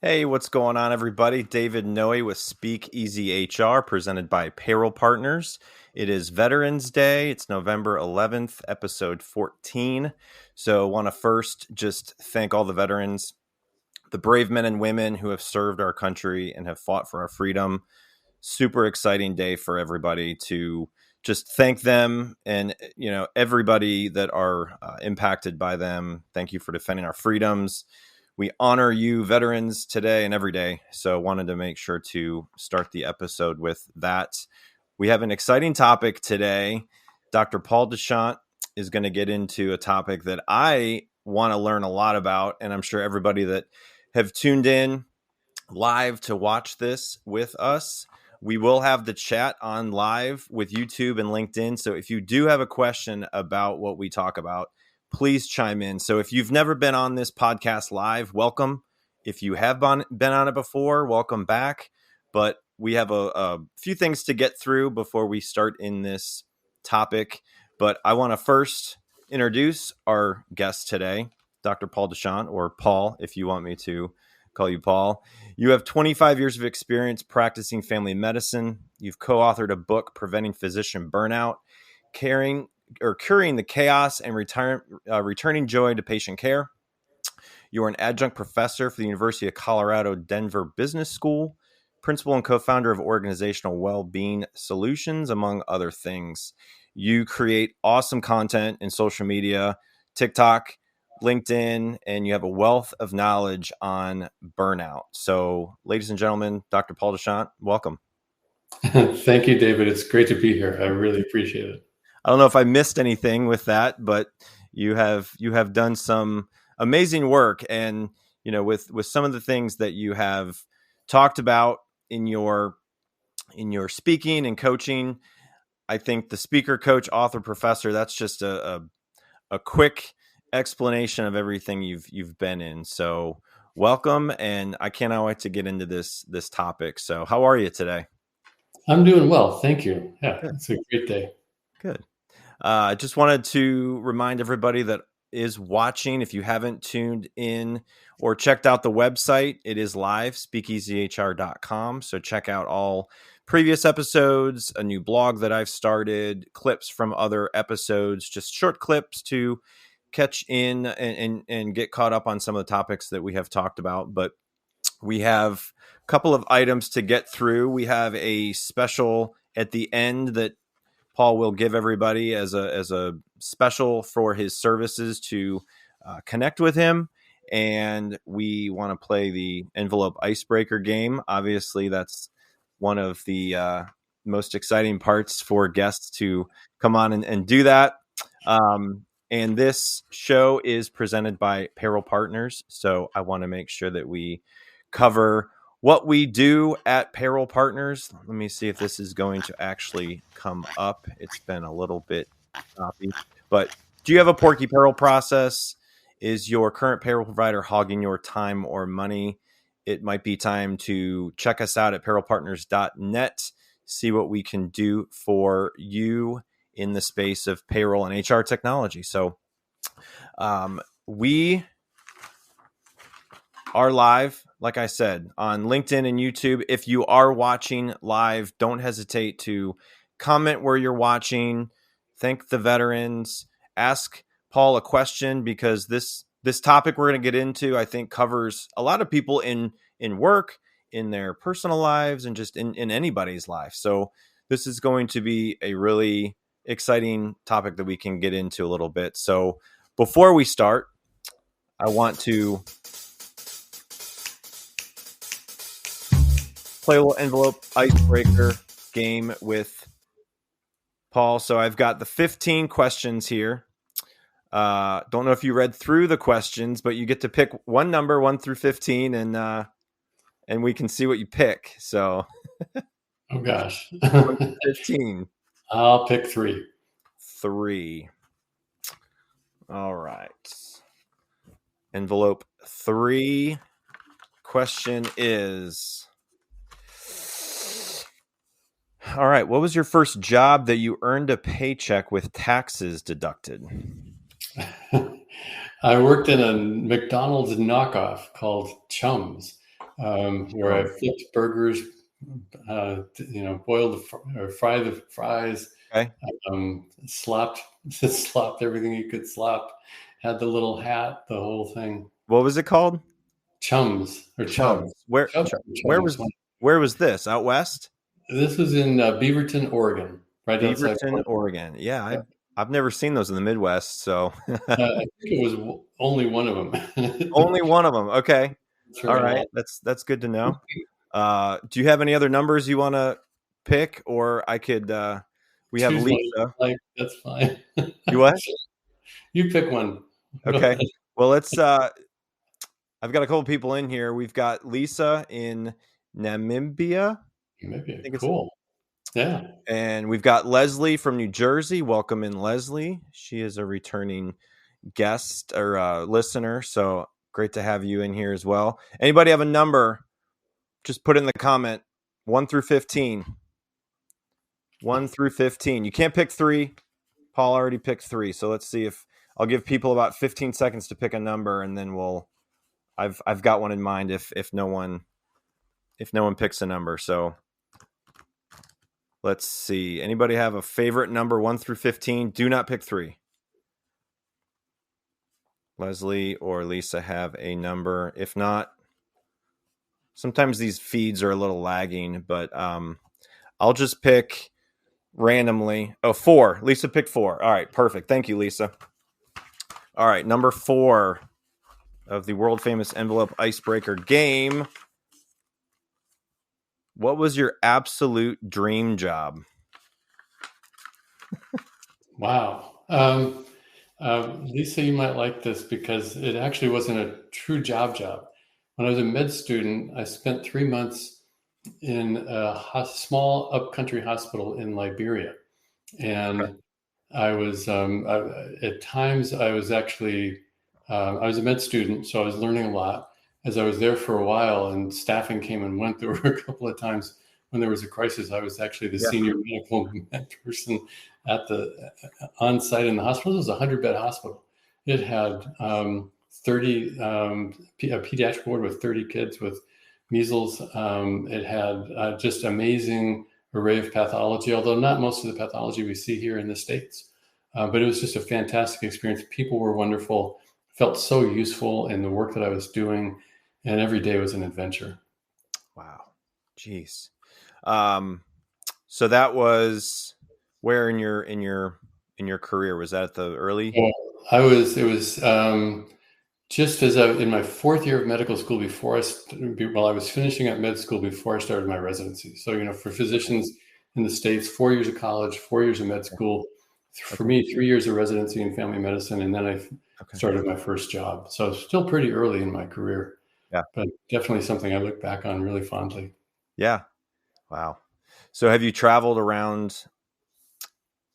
Hey, what's going on, everybody? David Noe with Speak Easy HR, presented by Payroll Partners. It is Veterans Day. It's November 11th, episode 14. So I want to first just thank all the veterans, the brave men and women who have served our country and have fought for our freedom. Super exciting day for everybody to just thank them and, everybody that are impacted by them. Thank you for defending our freedoms. We honor you, veterans, today and every day. So wanted to make sure to start the episode with that. We have an exciting topic today. Dr. Paul DeChant is going to get into a topic that I want to learn a lot about, and I'm sure everybody that have tuned in live to watch this with us. We will have the chat on live with YouTube and LinkedIn. So if you do have a question about what we talk about, please chime in. So if you've never been on this podcast live, welcome. If you have been on it before, welcome back. But we have a few things to get through before we start in this topic. But I want to first introduce our guest today, Dr. Paul DeChant, or Paul, if you want me to call you Paul. You have 25 years of experience practicing family medicine. You've co-authored a book, Preventing Physician Burnout, curing the chaos and returning joy to patient care. You are an adjunct professor for the University of Colorado Denver Business School, principal and co-founder of Organizational Wellbeing Solutions, among other things. You create awesome content in social media, TikTok, LinkedIn, and you have a wealth of knowledge on burnout. So, ladies and gentlemen, Dr. Paul DeChant, welcome. Thank you, David. It's great to be here. I really appreciate it. I don't know if I missed anything with that, but you have done some amazing work, and with some of the things that you have talked about in your speaking and coaching. I think the speaker, coach, author, professor, that's just a quick explanation of everything you've been in. So welcome, and I cannot wait to get into this topic. So how are you today? I'm doing well. Thank you. Yeah, Good. it's a great day. Good. I just wanted to remind everybody that is watching, if you haven't tuned in or checked out the website, it is live, speakeasyhr.com. So check out all previous episodes, a new blog that I've started, clips from other episodes, just short clips to catch in and get caught up on some of the topics that we have talked about. But we have a couple of items to get through. We have a special at the end that Paul will give everybody as a special for his services to connect with him. And we want to play the envelope icebreaker game. Obviously, that's one of the most exciting parts for guests to come on and do that. And this show is presented by Payroll Partners. So I want to make sure that we cover what we do at Payroll Partners. Let me see if this is going to actually come up. It's been a little bit choppy. But do you have a Porky payroll process? Is your current payroll provider hogging your time or money? It might be time to check us out at payrollpartners.net, see what we can do for you in the space of payroll and HR technology. So we are live, like I said, on LinkedIn and YouTube. If you are watching live, don't hesitate to comment where you're watching. Thank the veterans. Ask Paul a question, because this topic we're going to get into, I think, covers a lot of people in work, in their personal lives, and just in anybody's life. So this is going to be a really exciting topic that we can get into a little bit. So before we start, I want to play a little envelope icebreaker game with Paul. So I've got the 15 questions here. Don't know if you read through the questions, but you get to pick one number, 1 through 15, and we can see what you pick. So, Oh gosh, 15. I'll pick 3. 3. All right. Envelope 3. Question is, all right, what was your first job that you earned a paycheck with taxes deducted? I worked in a McDonald's knockoff called Chums. where I flipped burgers, boiled or fry the fries, Okay. slopped slopped everything you could slop, had the little hat, the whole thing. What was it called? Chums or Chub. Chums. Where Chub or where Chums. was where was this? Out west? This was in Beaverton, Oregon, right outside Beaverton, Portland. Oregon. Yeah, Yeah. I've never seen those in the Midwest, so I think it was only one of them. only one of them. Okay. All Very right. long. That's good to know. Do you have any other numbers you want to pick, or I could we have Choose one you Lisa. like. That's fine. You what? You pick one. Go Okay. ahead. Well, let's I've got a couple people in here. We've got Lisa in Namibia. I Maybe. think it's, Cool. Yeah. and we've got Leslie from New Jersey. Welcome in, Leslie. She is a returning guest or listener, so great to have you in here as well. Anybody have a number? Just put it in the comment. 1 through 15. 1 through 15. You can't pick 3. Paul already picked 3, so let's see if I'll give people about 15 seconds to pick a number, and then I've got one in mind if no one picks a number. So let's see. Anybody have a favorite number 1 through 15? Do not pick 3. Leslie or Lisa have a number. If not, sometimes these feeds are a little lagging, but I'll just pick randomly. Oh, 4. Lisa picked 4. All right, perfect. Thank you, Lisa. All right, number 4 of the world famous envelope icebreaker game. What was your absolute dream job? Wow. Lisa, you might like this because it actually wasn't a true job. When I was a med student, I spent 3 months in a small upcountry hospital in Liberia. And I was, at times, I was actually, I was a med student, so I was learning a lot. As I was there for a while and staffing came and went, there were a couple of times when there was a crisis. I was actually the senior medical med person at the on site in the hospital. It was a 100-bed hospital. It had 30 a pediatric ward with 30 kids with measles. It had just amazing array of pathology, although not most of the pathology we see here in the States. But it was just a fantastic experience. People were wonderful, felt so useful in the work that I was doing, and every day was an adventure. Wow. Jeez. So that was where in your career? Was that at the early? It was just as in my 4th year of medical school while I was finishing up med school before I started my residency. So, for physicians in the States, 4 years of college, 4 years of med school. For me, 3 years of residency in family medicine, and then I started my first job. So still pretty early in my career, but definitely something I look back on really fondly. Yeah. Wow. So have you traveled around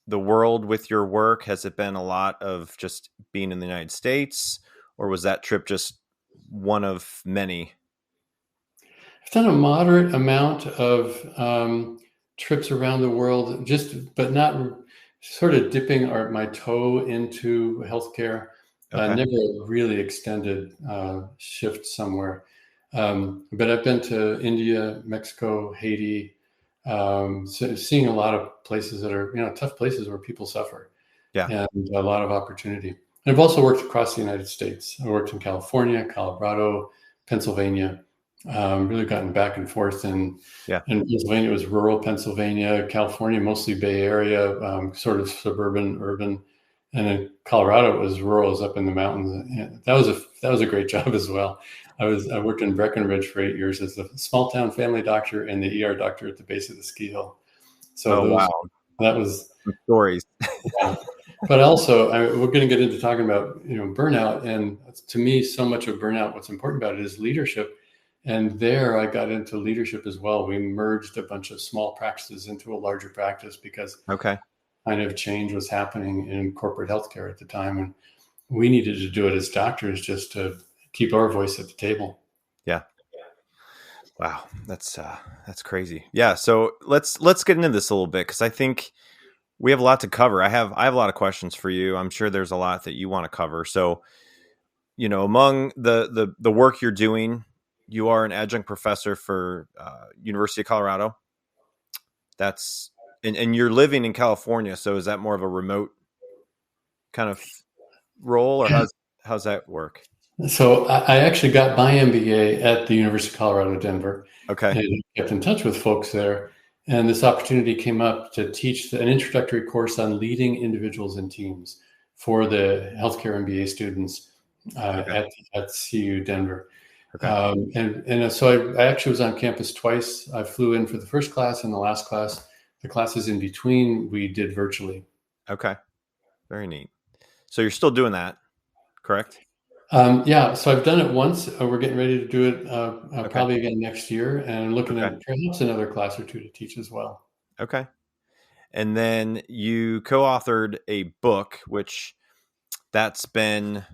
the world with your work? Has it been a lot of just being in the United States, or was that trip just one of many? I've done a moderate amount of trips around the world, but not sort of dipping my toe into healthcare. Never a really extended shift somewhere. But I've been to India, Mexico, Haiti, seeing a lot of places that are, tough places where people suffer, and a lot of opportunity. And I've also worked across the United States. I worked in California, Colorado, Pennsylvania, really gotten back and forth. And in Pennsylvania, it was rural Pennsylvania, California, mostly Bay Area, sort of suburban, urban. And in Colorado, it was rural, it was up in the mountains. And that was a great job as well. I worked in Breckenridge for 8 years as a small town family doctor and the ER doctor at the base of the ski hill. So that was some stories. But also, we're going to get into talking about burnout, and to me, so much of burnout, what's important about it is leadership. And there, I got into leadership as well. We merged a bunch of small practices into a larger practice because kind of change was happening in corporate healthcare at the time, and we needed to do it as doctors just to keep our voice at the table. Yeah. Wow, that's crazy. Yeah. So let's get into this a little bit because I think we have a lot to cover. I have a lot of questions for you. I'm sure there's a lot that you want to cover. So, among the work you're doing, you are an adjunct professor for University of Colorado. That's and you're living in California, so is that more of a remote kind of role, or how's that work? So I actually got my MBA at the University of Colorado, Denver, Okay. and kept in touch with folks there. And this opportunity came up to teach an introductory course on leading individuals and teams for the healthcare MBA students Okay. at CU Denver. Okay. And so I actually was on campus twice. I flew in for the first class and the last class. The classes in between we did virtually. Okay. Very neat. So you're still doing that, correct? Yeah, so I've done it once. We're getting ready to do it Okay. probably again next year, and looking Okay. at perhaps another class or two to teach as well. Okay. And then you co-authored a book, which that's been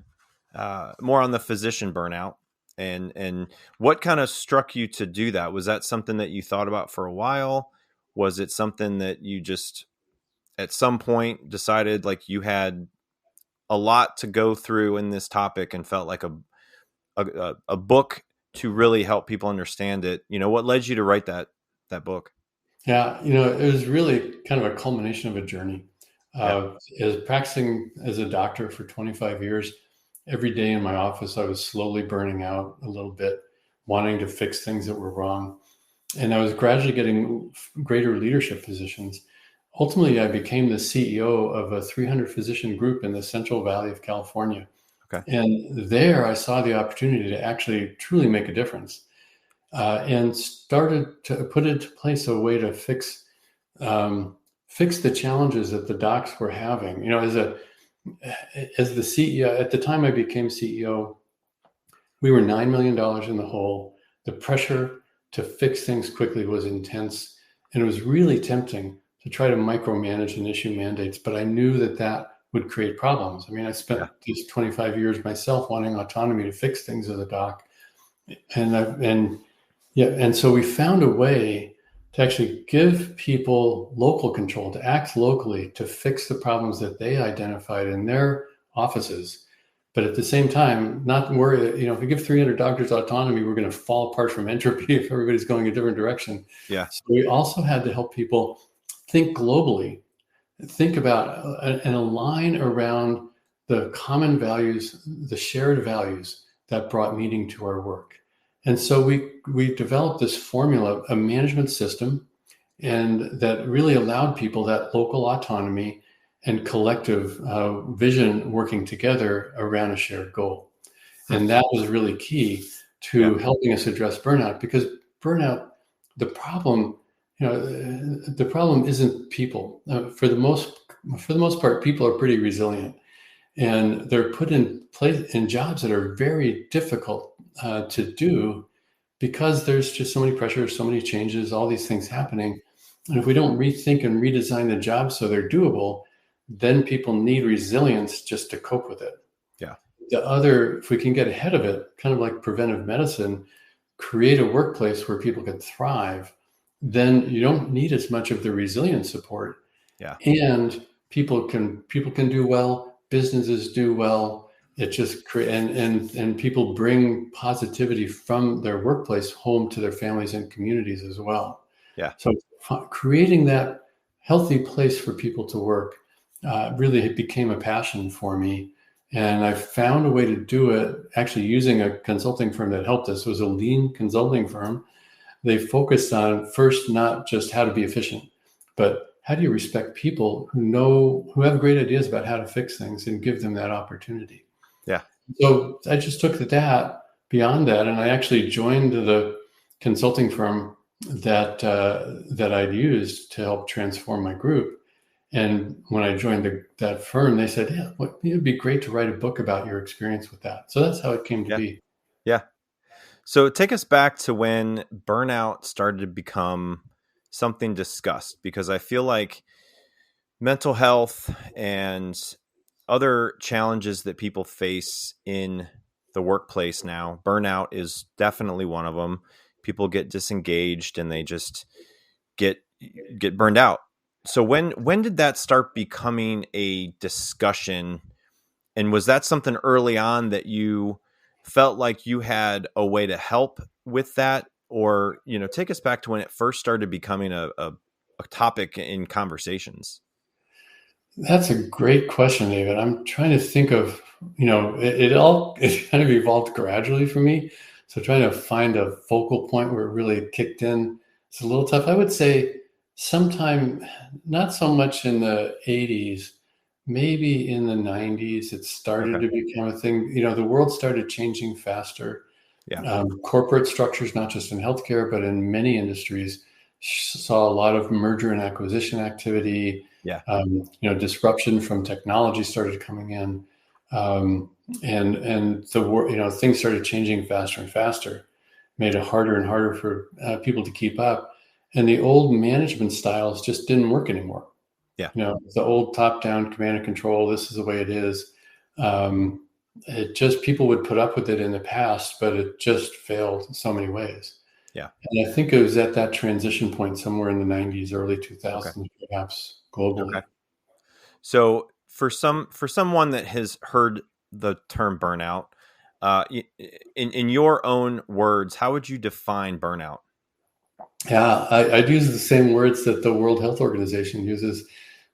more on the physician burnout. And what kind of struck you to do that? Was that something that you thought about for a while? Was it something that you just at some point decided like you had a lot to go through in this topic and felt like a book to really help people understand it? You know, what led you to write that book? Yeah, it was really kind of a culmination of a journey. Yeah. As practicing as a doctor for 25 years, every day in my office, I was slowly burning out a little bit, wanting to fix things that were wrong. And I was gradually getting greater leadership positions. Ultimately, I became the CEO of a 300 physician group in the Central Valley of California. Okay. And there I saw the opportunity to actually truly make a difference, and started to put into place a way to fix the challenges that the docs were having. As the CEO, at the time I became CEO, we were $9 million in the hole. The pressure to fix things quickly was intense, and it was really tempting to try to micromanage and issue mandates, but I knew that would create problems. I mean, I spent these 25 years myself wanting autonomy to fix things as a doc, and so we found a way to actually give people local control, to act locally, to fix the problems that they identified in their offices. But at the same time, not worry, if we give 300 doctors autonomy, we're going to fall apart from entropy if everybody's going a different direction. Yeah. So we also had to help people think globally, think about and align around the common values, the shared values that brought meaning to our work. And so we developed this formula, a management system, and that really allowed people that local autonomy and collective vision working together around a shared goal. And that was really key to helping us address burnout, because burnout, the problem isn't people. For the most part, people are pretty resilient, and they're put in place in jobs that are very difficult to do, because there's just so many pressures, so many changes, all these things happening. And if we don't rethink and redesign the jobs so they're doable, then people need resilience just to cope with it. Yeah. If we can get ahead of it, kind of like preventive medicine, create a workplace where people can thrive, then you don't need as much of the resilience support. Yeah. And people can do well, businesses do well. It just and people bring positivity from their workplace home to their families and communities as well. Yeah. So creating that healthy place for people to work really became a passion for me. And I found a way to do it actually using a consulting firm that helped us. It was a lean consulting firm. They focused on first, not just how to be efficient, but how do you respect people who have great ideas about how to fix things and give them that opportunity. Yeah. So I just took that beyond that, and I actually joined the consulting firm that I'd used to help transform my group. And when I joined that firm, they said, "Yeah, it'd be great to write a book about your experience with that." So that's how it came to be. Yeah. So take us back to when burnout started to become something discussed, because I feel like mental health and other challenges that people face in the workplace now, burnout is definitely one of them. People get disengaged and they just get burned out. So when did that start becoming a discussion? And was that something early on that you felt like you had a way to help with that, or take us back to when it first started becoming a topic in conversations? That's a great question, David. I'm trying to think of, it kind of evolved gradually for me. So trying to find a focal point where it really kicked in, it's a little tough. I would say sometime, not so much in the 80s, maybe in the 90s, it started Okay. to become a thing. The world started changing faster. Yeah. Corporate structures, not just in healthcare, but in many industries, saw a lot of merger and acquisition activity. Yeah. Disruption from technology started coming in, and things started changing faster and faster, made it harder and harder for people to keep up, and the old management styles just didn't work anymore. Yeah. The old top-down command and control. This is the way it is. It just, people would put up with it in the past, but it just failed in so many ways. Yeah. And I think it was at that transition point somewhere in the 90s, early 2000s, perhaps globally. Okay. So for someone that has heard the term burnout, in your own words, how would you define burnout? Yeah, I'd use the same words that the World Health Organization uses.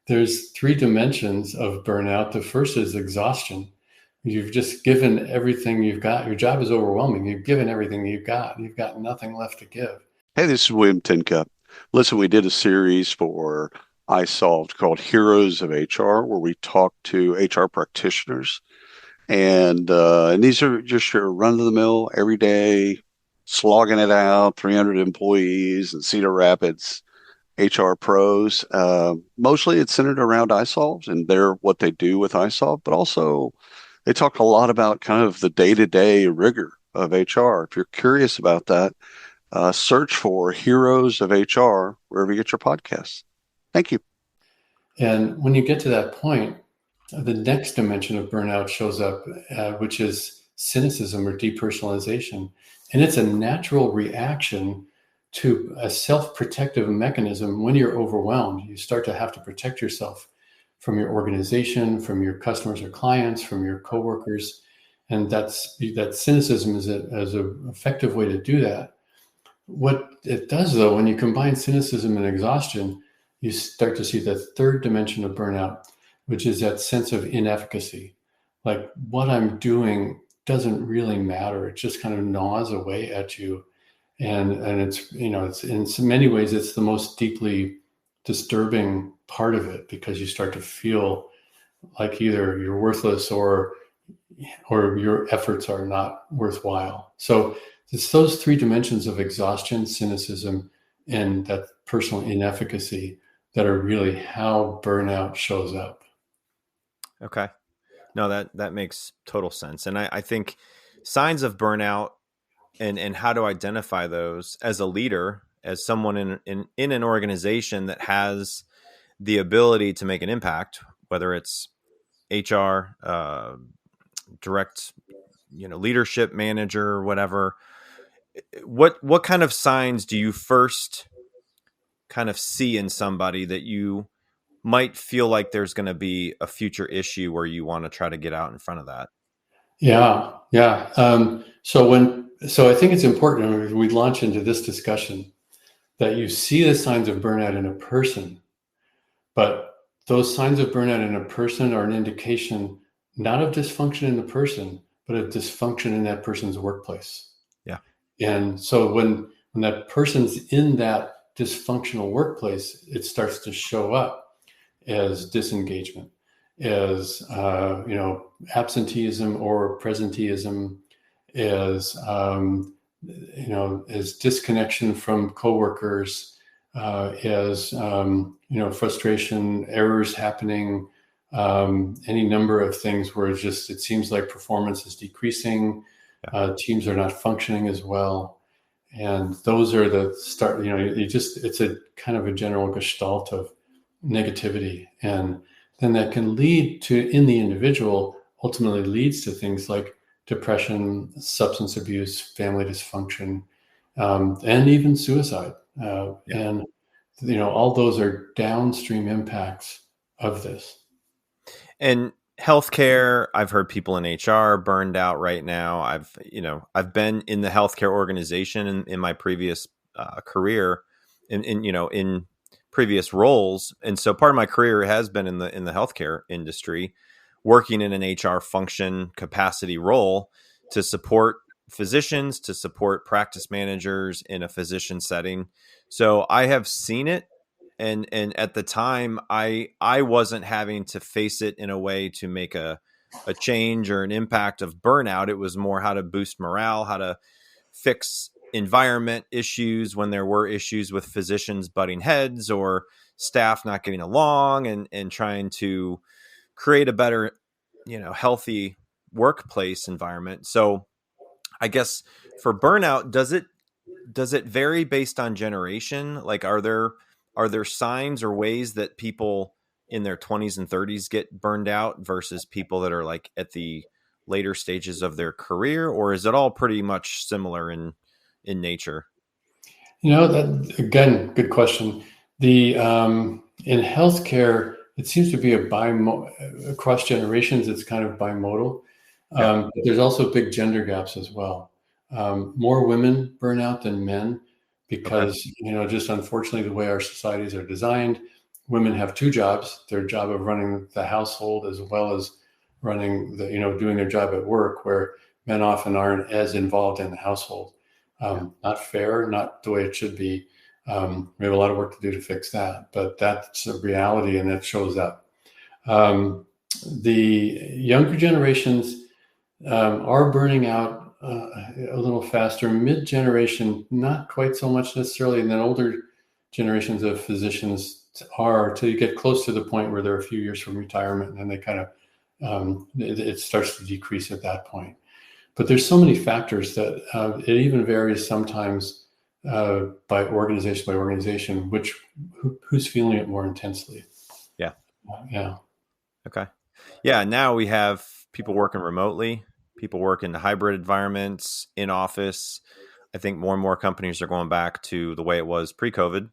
There's three dimensions of burnout. The first is exhaustion. You've just given everything you've got. Your job is overwhelming. You've given everything you've got. You've got nothing left to give. Hey, this is William Tincup. Listen, we did a series for iSolved called Heroes of HR, where we talk to HR practitioners. And these are just your run-of-the-mill, everyday, slogging it out, 300 employees in Cedar Rapids, HR pros. Mostly it's centered around iSolved and what they do with iSolved, but also they talk a lot about kind of the day-to-day rigor of HR. If you're curious about that, search for Heroes of HR wherever you get your podcasts. Thank you. And when you get to that point, the next dimension of burnout shows up, which is cynicism or depersonalization. And it's a natural reaction to a self-protective mechanism. When you're overwhelmed, you start to have to protect yourself from your organization, from your customers or clients, from your coworkers. And that cynicism is an effective way to do that. What it does, though, when you combine cynicism and exhaustion, you start to see the third dimension of burnout, which is that sense of inefficacy. Like, what I'm doing doesn't really matter. It just kind of gnaws away at you. And it's in so many ways, it's the most deeply disturbing part of it, because you start to feel like either you're worthless or your efforts are not worthwhile. So it's those three dimensions of exhaustion, cynicism, and that personal inefficacy that are really how burnout shows up. Okay. No, that makes total sense. And I think signs of burnout and how to identify those as a leader, as someone in an organization that has the ability to make an impact, whether it's HR, direct, leadership manager, whatever. What kind of signs do you first kind of see in somebody that you might feel like there's going to be a future issue where you want to try to get out in front of that? Yeah. So I think it's important when we launch into this discussion that you see the signs of burnout in a person, but those signs of burnout in a person are an indication not of dysfunction in the person, but of dysfunction in that person's workplace. Yeah. And so when that person's in that dysfunctional workplace, it starts to show up as disengagement, as absenteeism or presenteeism, as as disconnection from coworkers, as frustration, errors happening, any number of things where it seems like performance is decreasing, teams are not functioning as well. And those are the start, it's a kind of a general gestalt of negativity. And then that can lead to, in the individual, ultimately leads to things like depression, substance abuse, family dysfunction, and even suicide. And, all those are downstream impacts of this. And healthcare. I've heard people in HR burned out right now. I've been in the healthcare organization in my previous career, in previous roles, and so part of my career has been in the healthcare industry, working in an HR function capacity role to support physicians, to support practice managers in a physician setting. So I have seen it. And at the time, I wasn't having to face it in a way to make a change or an impact of burnout. It was more how to boost morale, how to fix environment issues when there were issues with physicians butting heads or staff not getting along, and trying to create a better, healthy workplace environment. So I guess for burnout, does it vary based on generation? Like, are there signs or ways that people in their 20s and 30s get burned out versus people that are like at the later stages of their career, or is it all pretty much similar in nature? That again, good question. The in healthcare, it seems to be across generations. It's kind of bimodal. But there's also big gender gaps as well. More women burn out than men because, just unfortunately the way our societies are designed, women have two jobs: their job of running the household as well as running doing their job at work, where men often aren't as involved in the household. Not fair, not the way it should be. We have a lot of work to do to fix that, but that's a reality, and that shows up. The younger generations are burning out a little faster. Mid-generation, not quite so much necessarily, and then older generations of physicians are, till you get close to the point where they're a few years from retirement, and then they kind of, it starts to decrease at that point. But there's so many factors that it even varies sometimes by organization, who's feeling it more intensely. Yeah. Yeah. Okay. Yeah. Now we have people working remotely, people work in hybrid environments, in office. I think more and more companies are going back to the way it was pre-COVID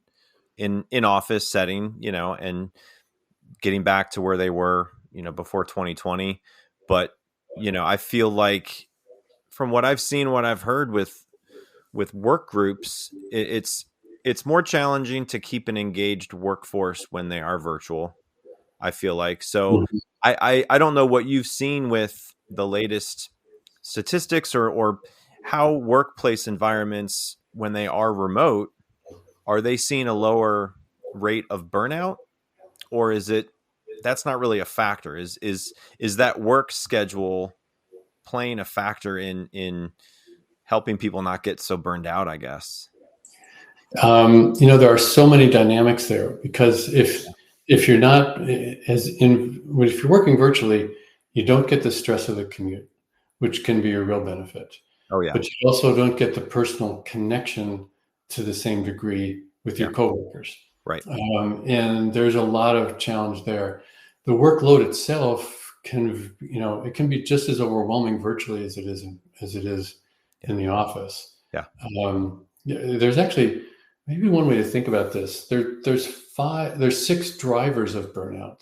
in office setting, and getting back to where they were, before 2020. But, I feel like from what I've seen, what I've heard with work groups, it's more challenging to keep an engaged workforce when they are virtual, I feel like. So I don't know what you've seen with the latest statistics or how workplace environments, when they are remote, are they seeing a lower rate of burnout, or is it that's not really a factor? Is that work schedule playing a factor in helping people not get so burned out, I guess? There are so many dynamics there, because if you're not if you're working virtually, you don't get the stress of the commute, which can be a real benefit. Oh yeah. But you also don't get the personal connection to the same degree with your coworkers. Right. And there's a lot of challenge there. The workload itself it can be just as overwhelming virtually as it is in the office. Yeah. There's actually maybe one way to think about this. There's 6 drivers of burnout.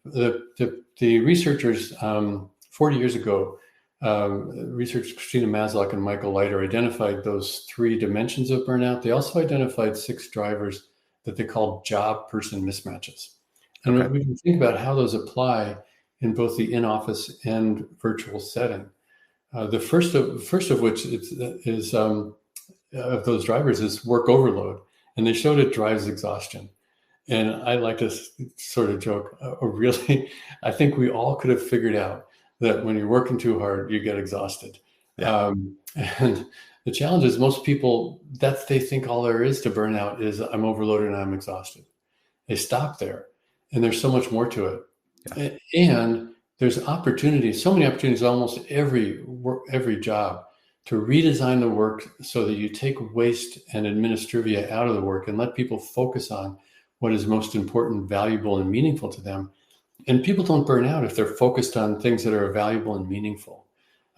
The researchers 40 years ago, researchers Christina Masloch and Michael Leiter identified those 3 dimensions of burnout. They also identified 6 drivers that they called job-person mismatches. And we can think about how those apply in both the in-office and virtual setting. The first of which is of those drivers is work overload, and they showed it drives exhaustion. And I like to sort of joke, really, I think we all could have figured out that when you're working too hard, you get exhausted. Yeah. And the challenge is most people, they think all there is to burnout is I'm overloaded and I'm exhausted. They stop there, and there's so much more to it. Yeah. And there's opportunities, so many opportunities, almost every job, to redesign the work so that you take waste and administrivia out of the work and let people focus on what is most important, valuable, and meaningful to them. And people don't burn out if they're focused on things that are valuable and meaningful.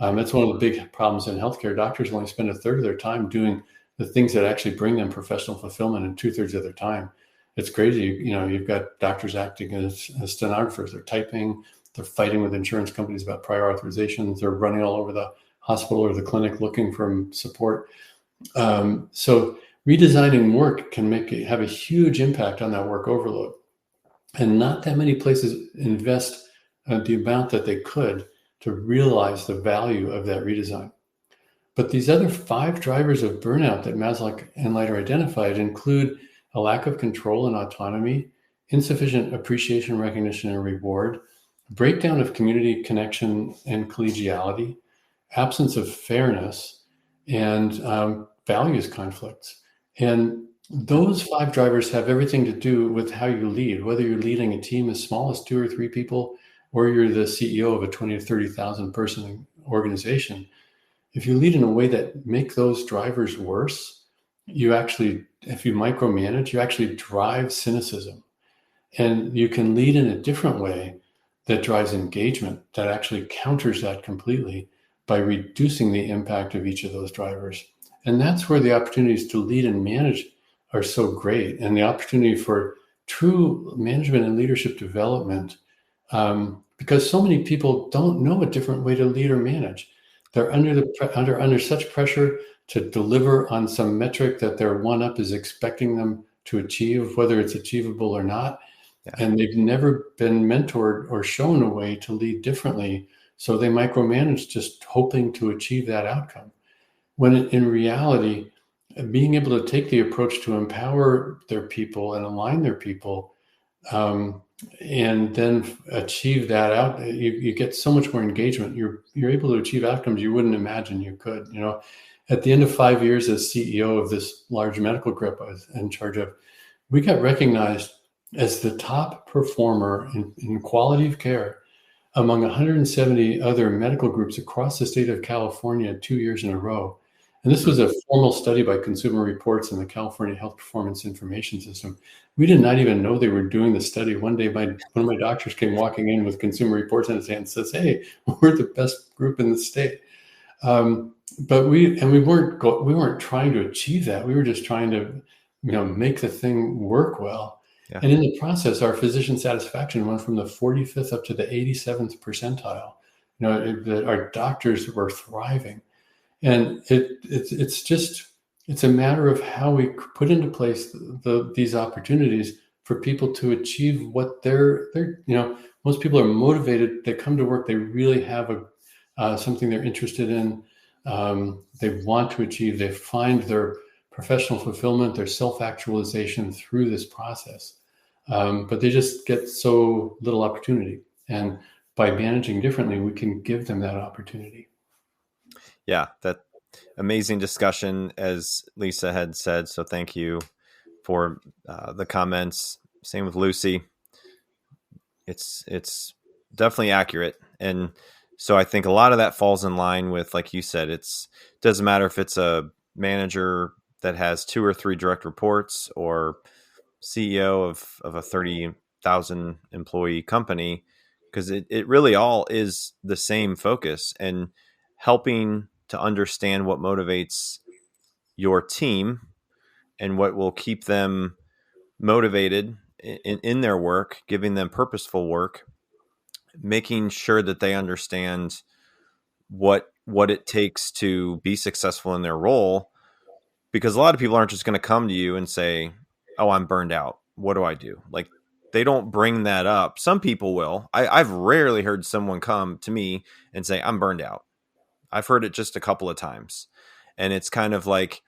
That's one of the big problems in healthcare. Doctors only spend 1/3 of their time doing the things that actually bring them professional fulfillment, and 2/3 of their time. It's crazy. You've got doctors acting as stenographers. They're typing, They're fighting with insurance companies about prior authorizations. They're running all over the hospital or the clinic looking for support. So redesigning work can have a huge impact on that work overload. And not that many places invest the amount that they could to realize the value of that redesign. But these other 5 drivers of burnout that Maslow and Leiter identified include a lack of control and autonomy, insufficient appreciation, recognition, and reward, breakdown of community connection and collegiality, absence of fairness, and values conflicts. And those 5 drivers have everything to do with how you lead, whether you're leading a team as small as 2 or 3 people, or you're the CEO of a 20 to 30,000 person organization. If you lead in a way that make those drivers worse, you actually, if you micromanage, you actually drive cynicism. And you can lead in a different way that drives engagement, that actually counters that completely by reducing the impact of each of those drivers. And that's where the opportunities to lead and manage are so great. And the opportunity for true management and leadership development, because so many people don't know a different way to lead or manage. They're under such pressure to deliver on some metric that their one-up is expecting them to achieve, whether it's achievable or not. Yeah. And they've never been mentored or shown a way to lead differently. So they micromanage just hoping to achieve that outcome. When in reality, being able to take the approach to empower their people and align their people, and then achieve that out, you get so much more engagement. You're able to achieve outcomes you wouldn't imagine you could. You know, at the end of 5 years as CEO of this large medical group I was in charge of, we got recognized as the top performer in quality of care among 170 other medical groups across the state of California 2 years in a row. And this was a formal study by Consumer Reports and the California Health Performance Information System. We did not even know they were doing the study. One day, one of my doctors came walking in with Consumer Reports in his hand and says, "Hey, we're the best group in the state." But we weren't trying to achieve that. We were just trying to, make the thing work well. Yeah. And in the process, our physician satisfaction went from the 45th up to the 87th percentile. Our doctors were thriving. And it's a matter of how we put into place these opportunities for people to achieve what they're most people are motivated. They come to work, they really have something they're interested in. They want to achieve, they find their professional fulfillment, their self-actualization through this process. But they just get so little opportunity. And by managing differently, we can give them that opportunity. Yeah, that amazing discussion, as Lisa had said. So thank you for the comments. Same with Lucy. It's definitely accurate. And so I think a lot of that falls in line with, like you said, it doesn't matter if it's a manager that has 2 or 3 direct reports or CEO of a 30,000 employee company, because it really all is the same focus, and helping to understand what motivates your team and what will keep them motivated in their work, giving them purposeful work, making sure that they understand what it takes to be successful in their role. Because a lot of people aren't just going to come to you and say, "Oh, I'm burned out. What do I do?" Like, they don't bring that up. Some people will. I've rarely heard someone come to me and say, "I'm burned out." I've heard it just a couple of times. And it's kind of like,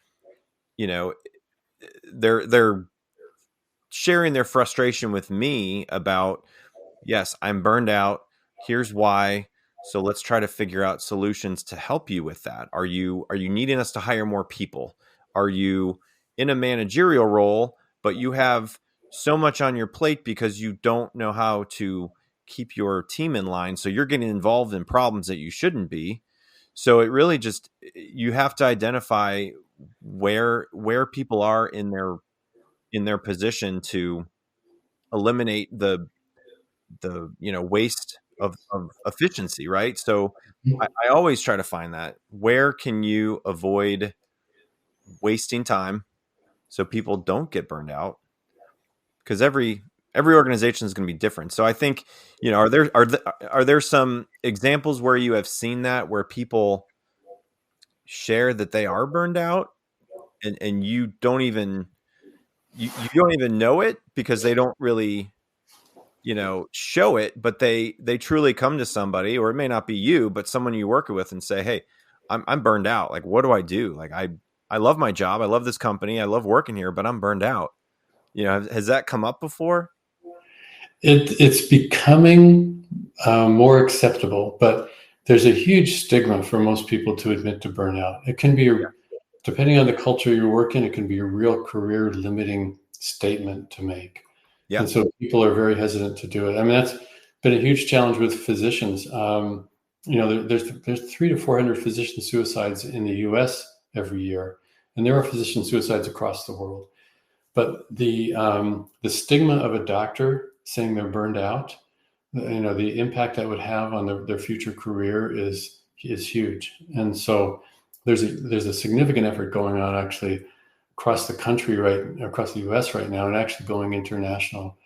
they're sharing their frustration with me about, yes, I'm burned out. Here's why. So let's try to figure out solutions to help you with that. Are you needing us to hire more people? Are you in a managerial role, but you have so much on your plate because you don't know how to keep your team in line? So you're getting involved in problems that you shouldn't be. So it really just, you have to identify where people are in their position to eliminate the waste of efficiency, right? So I always try to find that. Where can you avoid wasting time so people don't get burned out? Because every every organization is going to be different. So I think, are there some examples where you have seen that, where people share that they are burned out, and you don't even you don't even know it because they don't really, show it, but they truly come to somebody, or it may not be you, but someone you work with, and say, "Hey, I'm burned out. Like, what do I do? Like, I love my job. I love this company. I love working here, but I'm burned out." Has that come up before? It's becoming more acceptable, but there's a huge stigma for most people to admit to burnout. It can be, depending on the culture you work in, it can be a real career limiting statement to make. Yeah. And so people are very hesitant to do it. I mean, that's been a huge challenge with physicians. There's 300 to 400 physician suicides in the U.S. every year, and there are physician suicides across the world. But the stigma of a doctor saying they're burned out, the impact that would have on their future career is huge. And so there's a significant effort going on actually across the country, across the U.S. right now, and actually going international,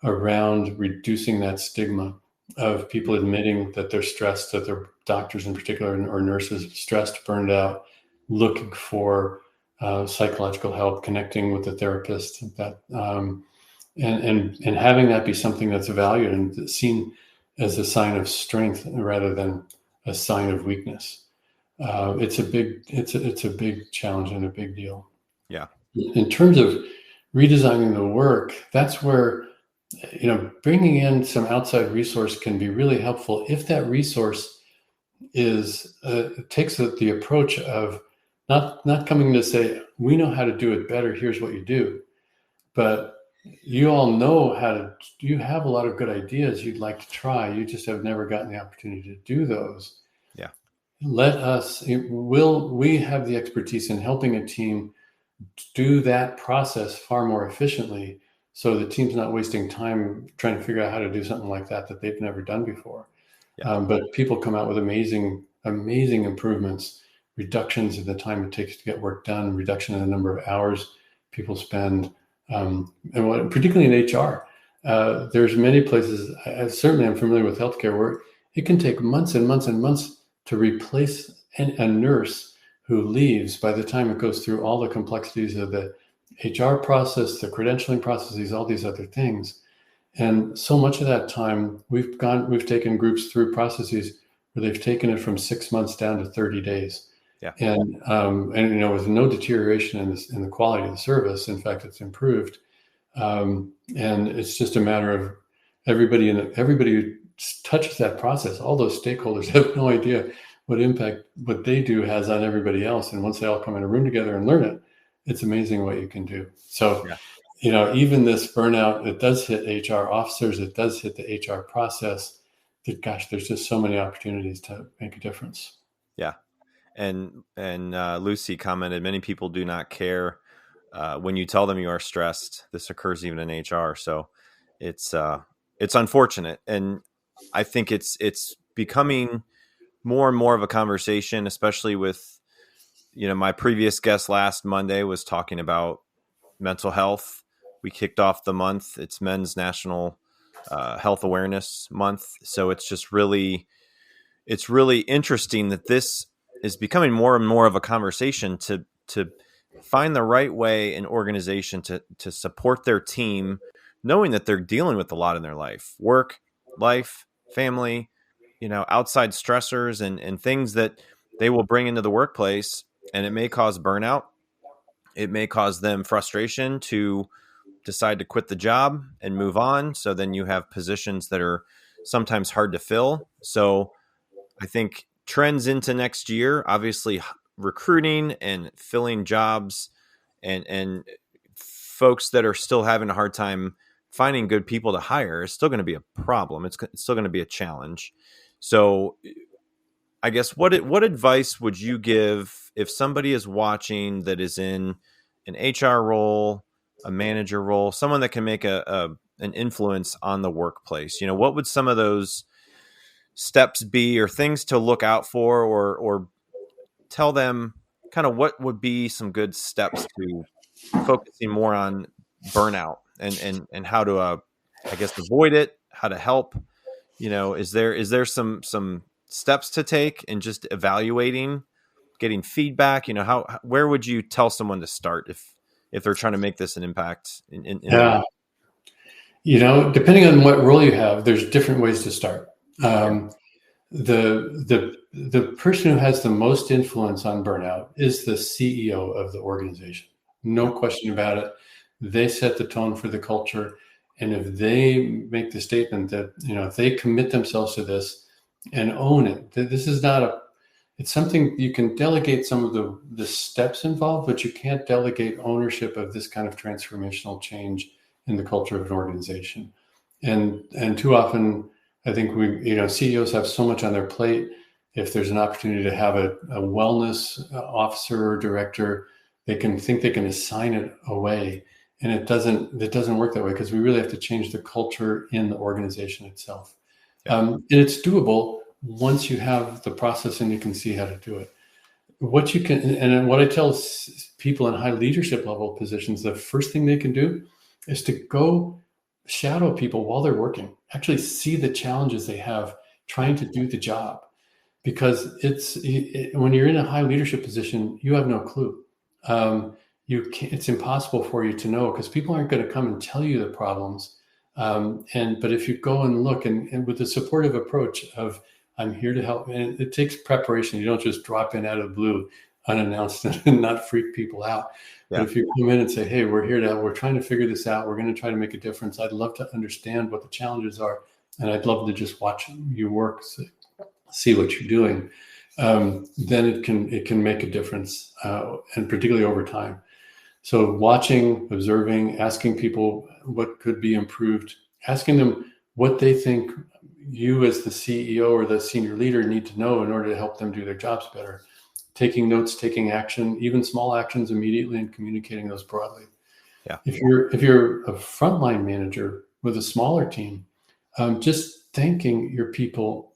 around reducing that stigma of people admitting that they're stressed, that their doctors in particular, or nurses, stressed, burned out, looking for psychological help, connecting with the therapist, and having that be something that's valued and seen as a sign of strength rather than a sign of weakness. It's a big challenge and a big deal. Yeah. In terms of redesigning the work, that's where bringing in some outside resource can be really helpful if that resource takes the approach of not coming to say, we know how to do it better, here's what you do, but you all know you have a lot of good ideas you'd like to try, you just have never gotten the opportunity to do those. Yeah. We have the expertise in helping a team do that process far more efficiently, so the team's not wasting time trying to figure out how to do something like that they've never done before. Yeah. But people come out with amazing improvements, reductions in the time it takes to get work done, reduction in the number of hours people spend, and particularly in HR. There's many places, certainly I'm familiar with healthcare, where it can take months and months and months to replace a nurse who leaves by the time it goes through all the complexities of the HR process, the credentialing processes, all these other things. And so much of that time, we've taken groups through processes where they've taken it from 6 months down to 30 days. Yeah. And with no deterioration in the quality of the service. In fact, it's improved. And it's just a matter of everybody who touches that process, all those stakeholders have no idea what impact what they do has on everybody else. And once they all come in a room together and learn it, it's amazing what you can do. So, even this burnout, it does hit HR officers, it does hit the HR process. There's just so many opportunities to make a difference. Yeah. And Lucy commented, many people do not care when you tell them you are stressed. This occurs even in HR. So it's unfortunate. And I think it's becoming more and more of a conversation, especially with, my previous guest last Monday was talking about mental health. We kicked off the month. It's Men's National Health Awareness Month. So it's really interesting that this is becoming more and more of a conversation to find the right way an organization to support their team, knowing that they're dealing with a lot in their life, work, life, family, outside stressors and things that they will bring into the workplace. And it may cause burnout. It may cause them frustration to decide to quit the job and move on. So then you have positions that are sometimes hard to fill. So I think trends into next year, obviously recruiting and filling jobs and folks that are still having a hard time finding good people to hire is still going to be a problem. It's still going to be a challenge. So I guess what advice would you give if somebody is watching that is in an HR role, a manager role, someone that can make an influence on the workplace? What would some of those steps be, or things to look out for, or tell them kind of what would be some good steps to focusing more on burnout and how to I guess, avoid it, how to help? Is there some steps to take in just evaluating, getting feedback? Where would you tell someone to start if they're trying to make this an impact in their Yeah. Depending on what role you have, there's different ways to start. The person who has the most influence on burnout is the CEO of the organization. No question about it. They set the tone for the culture. And if they make the statement that, if they commit themselves to this and own it, this is not it's something you can delegate some of the steps involved, but you can't delegate ownership of this kind of transformational change in the culture of an organization. And too often, I think CEOs have so much on their plate. If there's an opportunity to have a wellness officer or director, they can think they can assign it away. And it doesn't work that way, because we really have to change the culture in the organization itself. And it's doable once you have the process and you can see how to do it. What I tell people in high leadership level positions, the first thing they can do is to go shadow people while they're working, actually see the challenges they have trying to do the job. Because when you're in a high leadership position, you have no clue. It's impossible for you to know, because people aren't going to come and tell you the problems. But if you go and look and with a supportive approach of, I'm here to help, and it takes preparation. You don't just drop in out of the blue unannounced and not freak people out. Yeah. But if you come in and say, hey, we're trying to figure this out. We're going to try to make a difference. I'd love to understand what the challenges are. And I'd love to just watch you work, see what you're doing. Then it can make a difference, and particularly over time. So watching, observing, asking people what could be improved, asking them what they think you as the CEO or the senior leader need to know in order to help them do their jobs better. Taking notes, taking action, even small actions immediately, and communicating those broadly. Yeah. If you're a frontline manager with a smaller team, just thanking your people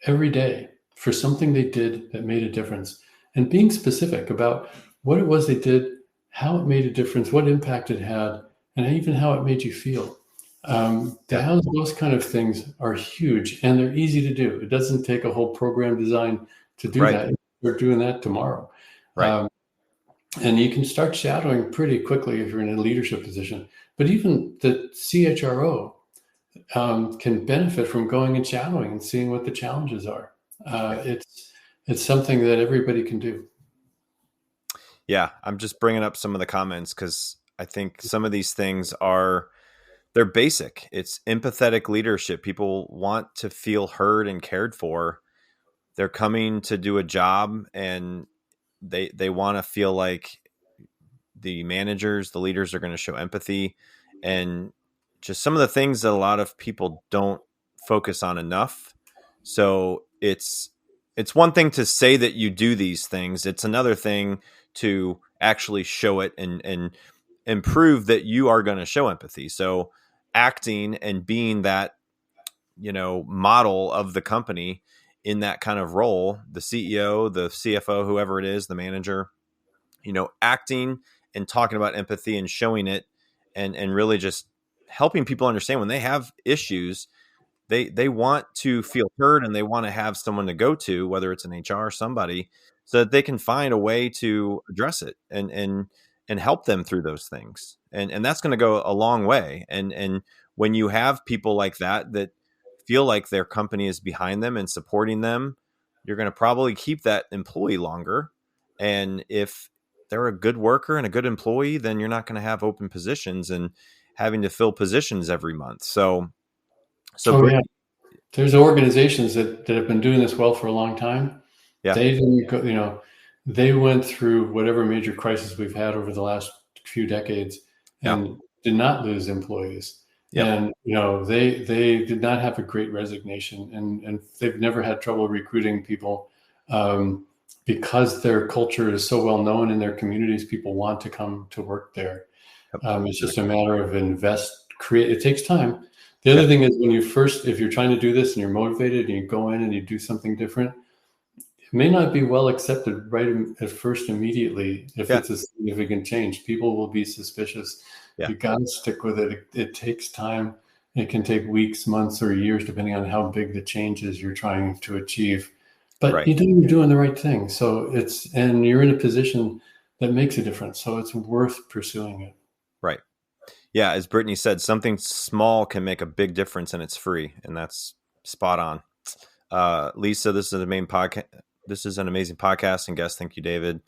every day for something they did that made a difference, and being specific about what it was they did, how it made a difference, what impact it had, and even how it made you feel. Those kind of things are huge, and they're easy to do. It doesn't take a whole program design to do that. We're doing that tomorrow. Right. And you can start shadowing pretty quickly if you're in a leadership position. But even the CHRO can benefit from going and shadowing and seeing what the challenges are. It's something that everybody can do. Yeah, I'm just bringing up some of the comments because I think some of these things they're basic. It's empathetic leadership. People want to feel heard and cared for. They're coming to do a job, and they want to feel like the managers, the leaders are going to show empathy, and just some of the things that a lot of people don't focus on enough. So it's one thing to say that you do these things. It's another thing to actually show it and prove that you are going to show empathy. So acting and being that, model of the company in that kind of role, the CEO, the CFO, whoever it is, the manager, acting and talking about empathy and showing it and really just helping people understand when they have issues, they want to feel heard, and they want to have someone to go to, whether it's an HR or somebody, so that they can find a way to address it and help them through those things. And that's going to go a long way. And when you have people like that feel like their company is behind them and supporting them, you're going to probably keep that employee longer. And if they're a good worker and a good employee, then you're not going to have open positions and having to fill positions every month. So yeah. There's organizations that have been doing this well for a long time. Yeah. They didn't go, they went through whatever major crisis we've had over the last few decades and did not lose employees. Yep. And, they did not have a great resignation, and they've never had trouble recruiting people because their culture is so well known in their communities. People want to come to work there. It's just a matter of it takes time. The other thing is if you're trying to do this and you're motivated and you go in and you do something different, it may not be well accepted right at first immediately. If it's a significant change, people will be suspicious. You got to stick with it. It takes time. It can take weeks, months, or years, depending on how big the change is you're trying to achieve. But Right. you know you're doing the right thing. So and you're in a position that makes a difference. So it's worth pursuing it. Right. Yeah. As Brittany said, something small can make a big difference, and it's free. And that's spot on. Lisa, this is the main podcast. This is an amazing podcast and guest. Thank you, David.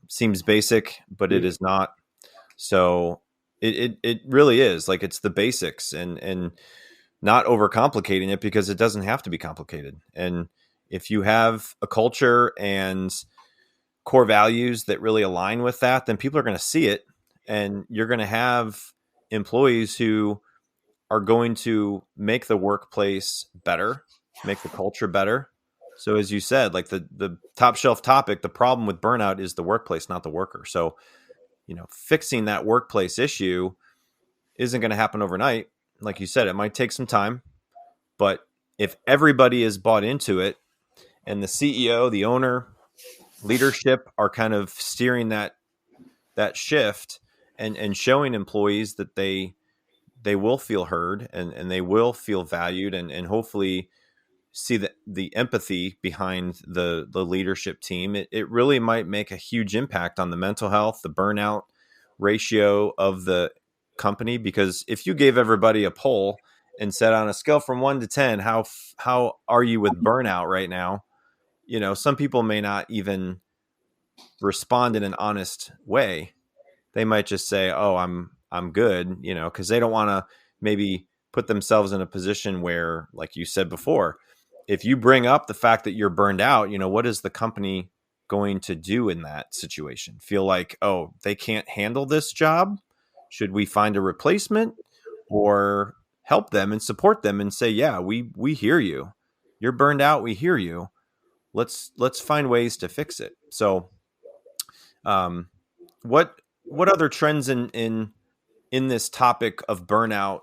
Seems basic, but it is not. So it really is, like, it's the basics, and not overcomplicating it, because it doesn't have to be complicated. And if you have a culture and core values that really align with that, then people are going to see it, and you're going to have employees who are going to make the workplace better, make the culture better. So as you said, like the top shelf topic, the problem with burnout is the workplace, not the worker. So, fixing that workplace issue isn't going to happen overnight. Like you said, it might take some time, but if everybody is bought into it, and the CEO, the owner, leadership are kind of steering that shift, and showing employees that they will feel heard, and they will feel valued, and hopefully see the empathy behind the leadership team, it really might make a huge impact on the mental health, the burnout ratio of the company. Because if you gave everybody a poll and said, on a scale from 1 to 10, how are you with burnout right now? Some people may not even respond in an honest way. They might just say, "Oh, I'm good," because they don't want to maybe put themselves in a position where, like you said before, if you bring up the fact that you're burned out, what is the company going to do in that situation? Feel like, oh, they can't handle this job? Should we find a replacement, or help them and support them and say, yeah, we hear you. You're burned out. We hear you. Let's find ways to fix it. So, what other trends in this topic of burnout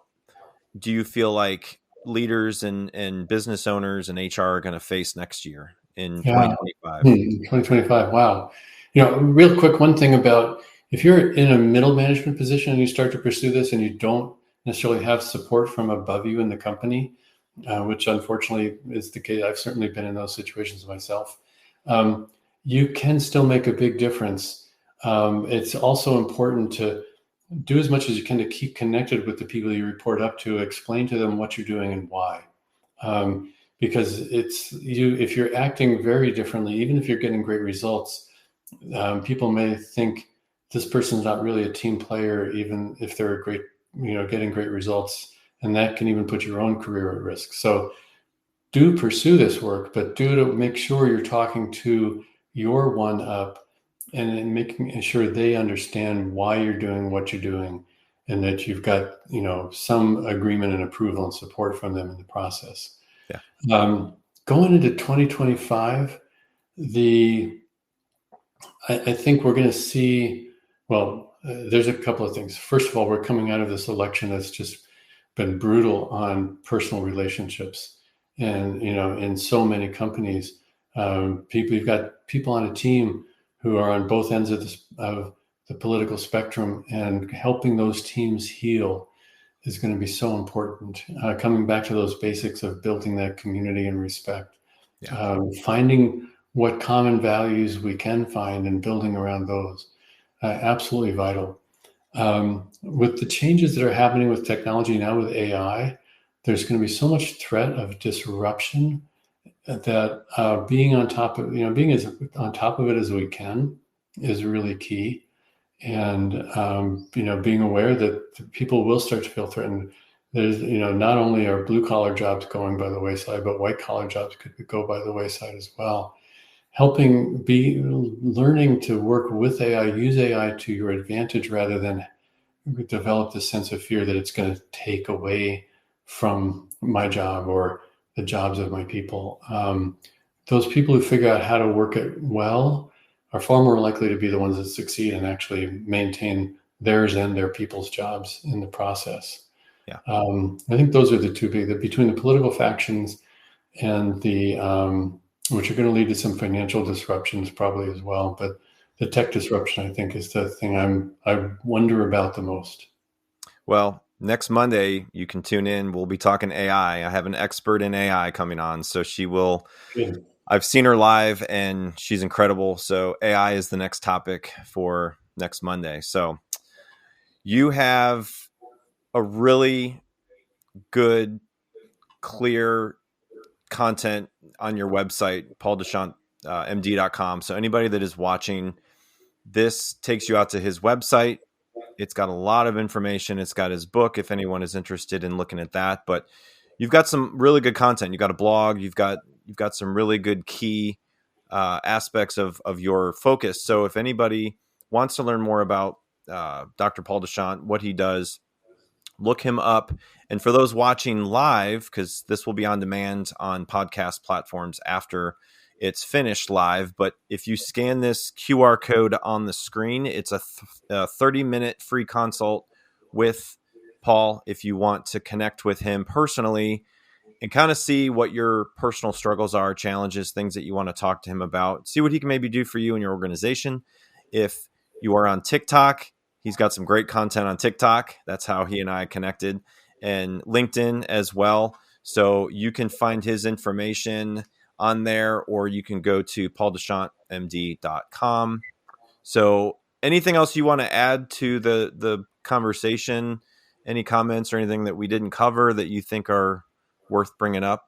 do you feel like leaders and business owners and HR are going to face next year in 2025? 2025. Wow. Real quick, one thing about, if you're in a middle management position and you start to pursue this and you don't necessarily have support from above you in the company, which unfortunately is the case. I've certainly been in those situations myself. You can still make a big difference. It's also important to do as much as you can to keep connected with the people you report up to, explain to them what you're doing and why. Because if you're acting very differently, even if you're getting great results, people may think this person's not really a team player, even if they're getting great results, and that can even put your own career at risk. So do pursue this work, but do to make sure you're talking to your one up and making sure they understand why you're doing what you're doing, and that you've got some agreement and approval and support from them in the process. Yeah. Going into 2025, I think we're going to see, there's a couple of things. First of all, we're coming out of this election that's just been brutal on personal relationships. And, in so many companies, you've got people on a team who are on both ends of the political spectrum, and helping those teams heal is going to be so important. Coming back to those basics of building that community and respect, finding what common values we can find and building around those, absolutely vital. With the changes that are happening with technology now, with AI, there's going to be so much threat of disruption that being on top of, being as on top of it as we can is really key. And, being aware that people will start to feel threatened. There's, not only are blue collar jobs going by the wayside, but white collar jobs could go by the wayside as well. Learning to work with AI, use AI to your advantage, rather than develop the sense of fear that it's going to take away from my job or the jobs of my people. Those people who figure out how to work it well are far more likely to be the ones that succeed and actually maintain theirs and their people's jobs in the process. Yeah. I think those are the two big, between the political factions and the, which are going to lead to some financial disruptions probably as well. But the tech disruption, I think, is the thing I wonder about the most. Well, next Monday, you can tune in. We'll be talking AI. I have an expert in AI coming on. So she will, Good. I've seen her live and she's incredible. So AI is the next topic for next Monday. So you have a really good, clear content on your website, pauldechant.md.com. So anybody that is watching, this takes you out to his website. It's got a lot of information. It's got his book if anyone is interested in looking at that. But you've got some really good content. You've got a blog. You've got some really good key aspects of your focus. So if anybody wants to learn more about Dr. Paul DeChant, what he does, look him up. And for those watching live, because this will be on demand on podcast platforms after it's finished live. But if you scan this QR code on the screen, it's a 30-minute free consult with Paul if you want to connect with him personally and kind of see what your personal struggles are, challenges, things that you want to talk to him about, see what he can maybe do for you and your organization. If you are on TikTok, he's got some great content on TikTok. That's how he and I connected, and LinkedIn as well. So you can find his information on there, or you can go to pauldechantmd.com. So anything else you want to add to the conversation? Any comments or anything that we didn't cover that you think are worth bringing up?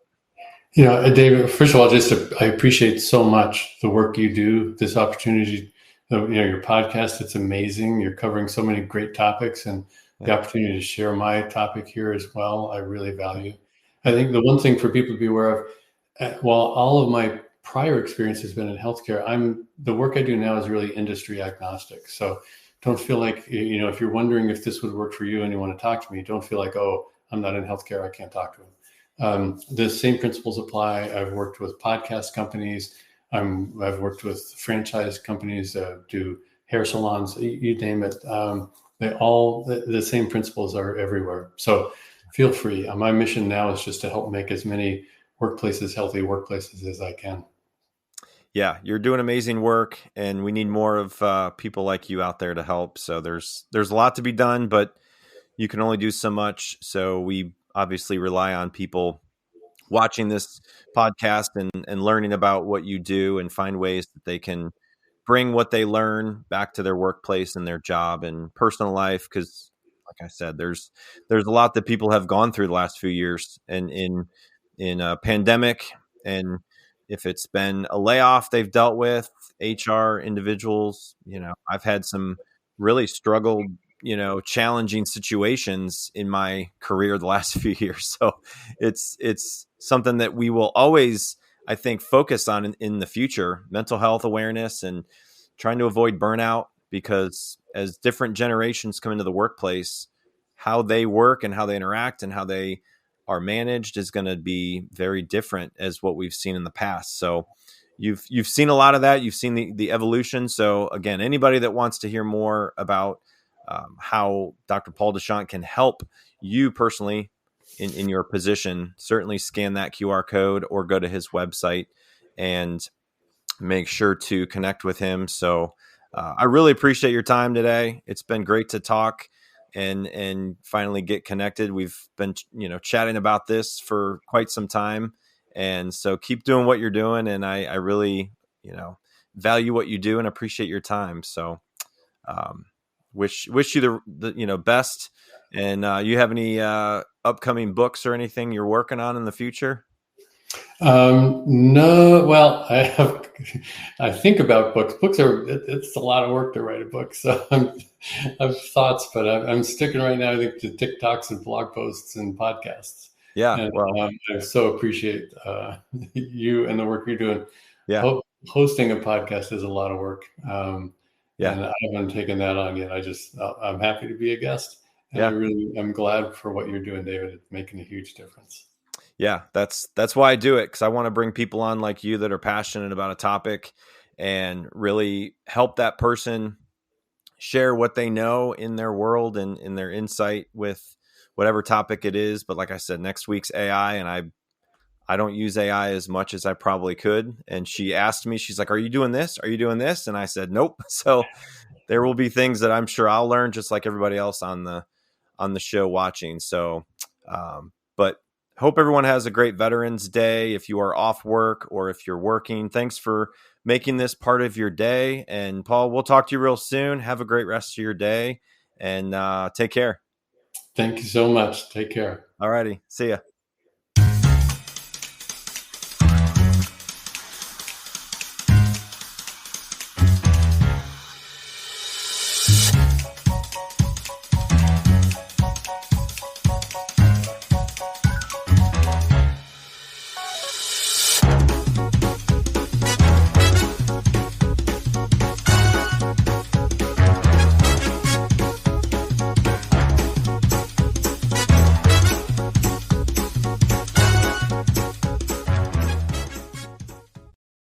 David, first of all, I appreciate so much the work you do, this opportunity, your podcast. It's amazing. You're covering so many great topics, and the opportunity to share my topic here as well, I really value. I think the one thing for people to be aware of, while all of my prior experience has been in healthcare, the work I do now is really industry agnostic. So don't feel like, if you're wondering if this would work for you and you want to talk to me, don't feel like, oh, I'm not in healthcare, I can't talk to him. The same principles apply. I've worked with podcast companies. I've worked with franchise companies, do hair salons, you name it. The same principles are everywhere. So feel free. My mission now is just to help make as many workplaces healthy workplaces as I can. Yeah, you're doing amazing work, and we need more of people like you out there to help. So there's a lot to be done, but you can only do so much. So we obviously rely on people watching this podcast and learning about what you do and find ways that they can bring what they learn back to their workplace and their job and personal life. Because like I said, there's a lot that people have gone through the last few years, and in a pandemic, and if it's been a layoff they've dealt with, HR individuals, I've had some really struggled, challenging situations in my career the last few years. So it's something that we will always, I think, focus on in the future, mental health awareness and trying to avoid burnout, because as different generations come into the workplace, how they work and how they interact and how they are managed is going to be very different as what we've seen in the past. So you've seen a lot of that. You've seen the evolution. So again, anybody that wants to hear more about how Dr. Paul DeChant can help you personally in your position, certainly scan that QR code or go to his website and make sure to connect with him. So I really appreciate your time today. It's been great to talk and finally get connected. We've been, chatting about this for quite some time. And so keep doing what you're doing. And I really, value what you do and appreciate your time. So wish you the best. And you have any upcoming books or anything you're working on in the future? No, well, I think about books. It's a lot of work to write a book. So I have thoughts, but I'm sticking right now, I think, to TikToks and blog posts and podcasts. Yeah. And well, I so appreciate you and the work you're doing. Yeah. Hosting a podcast is a lot of work. Yeah. And I haven't taken that on yet. I'm happy to be a guest. And I'm glad for what you're doing, David. It's making a huge difference. Yeah, that's why I do it, because I want to bring people on like you that are passionate about a topic and really help that person share what they know in their world and in their insight with whatever topic it is. But like I said, next week's AI, and I don't use AI as much as I probably could. And she asked me, she's like, "Are you doing this? Are you doing this?" And I said, "Nope." So there will be things that I'm sure I'll learn, just like everybody else on the on the show watching. So, but hope everyone has a great Veterans Day. If you are off work or if you're working, thanks for making this part of your day. And Paul, we'll talk to you real soon. Have a great rest of your day and take care. Thank you so much. Take care. All righty. See ya.